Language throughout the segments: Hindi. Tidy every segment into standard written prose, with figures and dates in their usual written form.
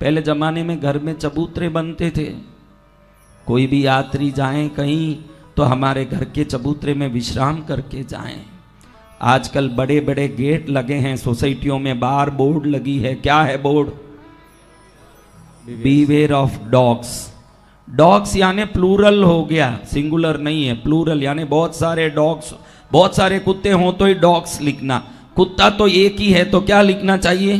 पहले जमाने में घर में चबूतरे बनते थे, कोई भी यात्री जाए कहीं तो हमारे घर के चबूतरे में विश्राम करके जाएं। आजकल बड़े बड़े गेट लगे हैं सोसाइटियों में, बाहर बोर्ड लगी है, क्या है board? Beware of dogs. Dogs यानी प्लूरल हो गया, सिंगुलर नहीं है, प्लूरल यानी बहुत सारे डॉग्स, बहुत सारे कुत्ते हों तो ही डॉग्स लिखना, कुत्ता तो एक ही है तो क्या लिखना चाहिए?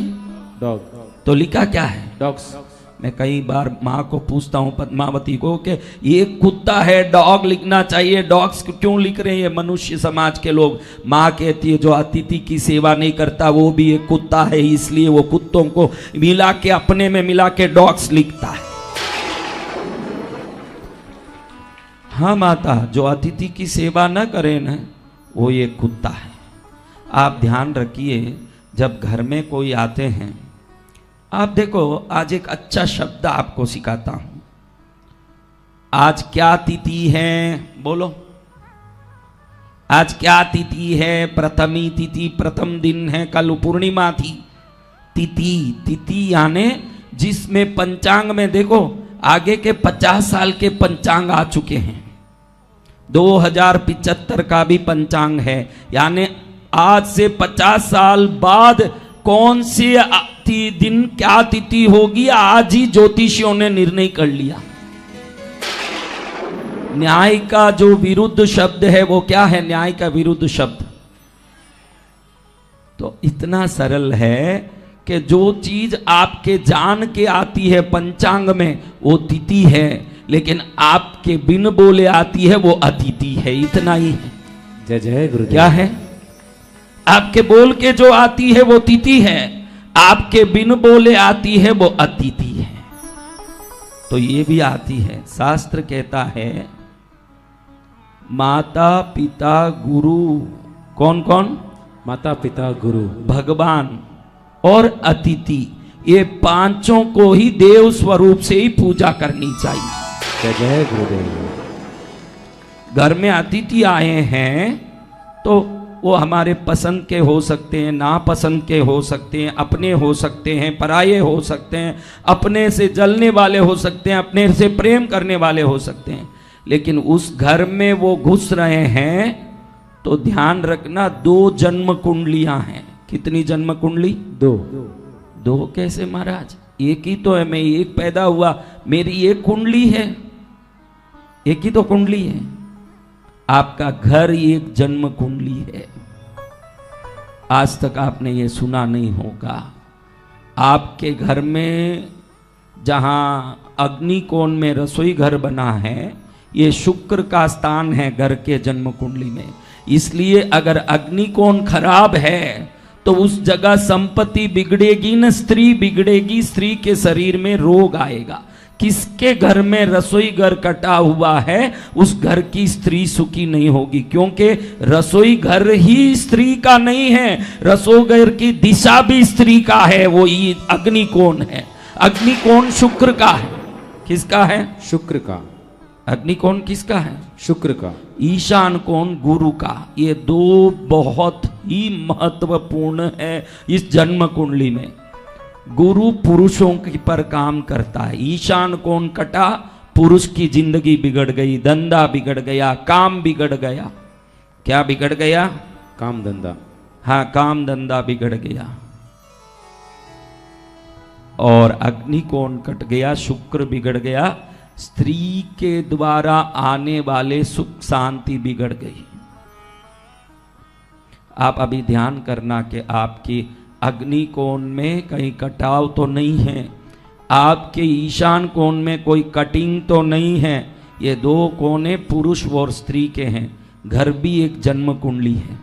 डॉग। तो लिखा क्या है? डॉग्स। मैं कई बार माँ को पूछता हूँ पद्मावती को कि ये कुत्ता है, डॉग लिखना चाहिए, डॉग्स क्यों लिख रहे हैं ये मनुष्य समाज के लोग? माँ कहती है जो अतिथि की सेवा नहीं करता वो भी एक कुत्ता है, इसलिए वो कुत्तों को मिला के अपने में मिला के डॉग्स लिखता है। हाँ माता, जो अतिथि की सेवा न करे ना वो ये कुत्ता है। आप ध्यान रखिए जब घर में कोई आते हैं, आप देखो आज एक अच्छा शब्द आपको सिखाता हूं। आज क्या तिथि है? बोलो, आज क्या तिथि है? प्रथमी तिथि, प्रथम दिन है, कल पूर्णिमा थी। तिथि, तिथि यानी जिसमें पंचांग में देखो आगे के 50 साल के पंचांग आ चुके हैं, 2075 का भी पंचांग है, यानी आज से 50 साल बाद कौन से दिन क्या तिथि होगी आज ही ज्योतिषियों ने निर्णय कर लिया। न्याय का जो विरुद्ध शब्द है वो क्या है? न्याय का विरुद्ध शब्द तो इतना सरल है कि जो चीज आपके जान के आती है पंचांग में वो तिथि है, लेकिन आपके बिन बोले आती है वो अतिथि है, इतना ही है। जय जय गुरुदेव। क्या है? आपके बोल के जो आती है वो तिथि है, आपके बिन बोले आती है वो अतिथि है। तो ये भी आती है। शास्त्र कहता है माता पिता गुरु, कौन कौन? माता पिता गुरु, भगवान और अतिथि, ये पांचों को ही देव स्वरूप से ही पूजा करनी चाहिए। जय जय गुरुदेव। घर में अतिथि आए हैं तो वो हमारे पसंद के हो सकते हैं, नापसंद के हो सकते हैं, अपने हो सकते हैं, पराये हो सकते हैं, अपने से जलने वाले हो सकते हैं, अपने से प्रेम करने वाले हो सकते हैं, लेकिन उस घर में वो घुस रहे हैं तो ध्यान रखना 2 जन्म कुंडलियां हैं। कितनी जन्म कुंडली? 2। 2 कैसे महाराज? एक ही तो है, मैं एक पैदा हुआ, मेरी एक कुंडली है, एक ही तो कुंडली है। आपका घर एक जन्म कुंडली है। आज तक आपने ये सुना नहीं होगा। आपके घर में जहां अग्निकोण में रसोई घर बना है, ये शुक्र का स्थान है घर के जन्म कुंडली में, इसलिए अगर अग्निकोण खराब है तो उस जगह संपत्ति बिगड़ेगी न, स्त्री बिगड़ेगी, स्त्री के शरीर में रोग आएगा। किसके घर में रसोई घर कटा हुआ है उस घर की स्त्री सुखी नहीं होगी, क्योंकि रसोई घर ही स्त्री का नहीं है, रसोई घर की दिशा भी स्त्री का है, वो ये अग्निकोण है। अग्निकोण शुक्र का है। किसका है? शुक्र का। अग्निकोण किसका है? शुक्र का। ईशान कोण गुरु का। ये 2 बहुत ही महत्वपूर्ण है इस जन्म कुंडली में। गुरु पुरुषों की पर काम करता है। ईशान कोण कटा, पुरुष की जिंदगी बिगड़ गई, धंधा बिगड़ गया, काम बिगड़ गया। क्या बिगड़ गया? काम धंधा। हाँ, काम धंधा बिगड़ गया। और अग्निकोण कट गया, शुक्र बिगड़ गया, स्त्री के द्वारा आने वाले सुख शांति बिगड़ गई। आप अभी ध्यान करना कि आपकी अग्निकोण में कहीं कटाव तो नहीं है, आपके ईशान कोण में कोई कटिंग तो नहीं है। ये 2 कोने पुरुष और स्त्री के हैं। घर भी एक जन्म कुंडली है।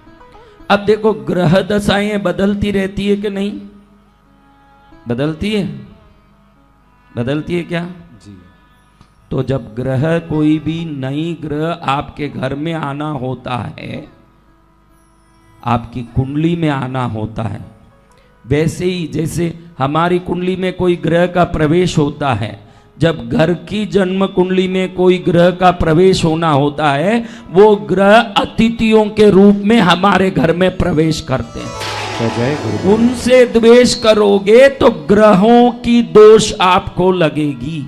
अब देखो ग्रह दशाएं बदलती रहती है कि नहीं? बदलती है? बदलती है क्या? जी। तो जब ग्रह, कोई भी नई ग्रह आपके घर में आना होता है, आपकी कुंडली में आना होता है, वैसे ही जैसे हमारी कुंडली में कोई ग्रह का प्रवेश होता है, जब घर की जन्म कुंडली में कोई ग्रह का प्रवेश होना होता है, वो ग्रह अतिथियों के रूप में हमारे घर में प्रवेश करते हैं। जय जय गुरुदेव। उनसे द्वेष करोगे तो ग्रहों की दोष आपको लगेगी।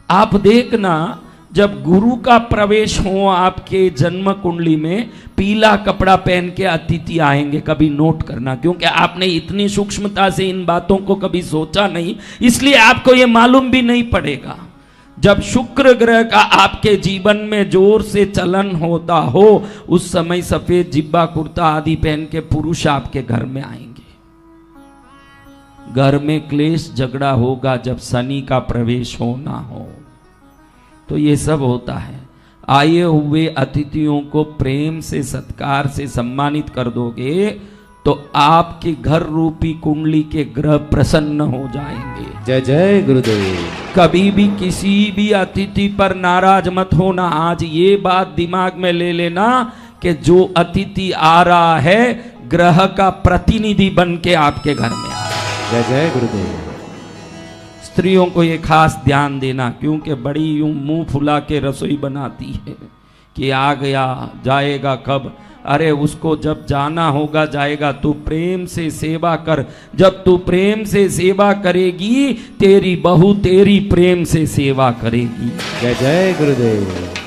आप देखना, जब गुरु का प्रवेश हो आपके जन्म कुंडली में, पीला कपड़ा पहन के अतिथि आएंगे, कभी नोट करना, क्योंकि आपने इतनी सूक्ष्मता से इन बातों को कभी सोचा नहीं, इसलिए आपको ये मालूम भी नहीं पड़ेगा। जब शुक्र ग्रह का आपके जीवन में जोर से चलन होता हो, उस समय सफेद जिब्बा कुर्ता आदि पहन के पुरुष आपके घर में आएंगे। घर में क्लेश झगड़ा होगा जब शनि का प्रवेश हो ना हो, तो ये सब होता है। आए हुए अतिथियों को प्रेम से सत्कार से सम्मानित कर दोगे तो आपके घर रूपी कुंडली के ग्रह प्रसन्न हो जाएंगे। जय जय गुरुदेव। कभी भी किसी भी अतिथि पर नाराज मत होना। आज ये बात दिमाग में ले लेना कि जो अतिथि आ रहा है ग्रह का प्रतिनिधि बन के आपके घर में आ रहा है। जय जय गुरुदेव। स्त्रियों को ये खास ध्यान देना, क्योंकि बड़ी यूं मुंह फुला के रसोई बनाती है कि आ गया, जाएगा कब। अरे उसको जब जाना होगा जाएगा, तू प्रेम से सेवा कर। जब तू प्रेम से सेवा करेगी, तेरी बहू तेरी प्रेम से सेवा करेगी। जय जय गुरुदेव।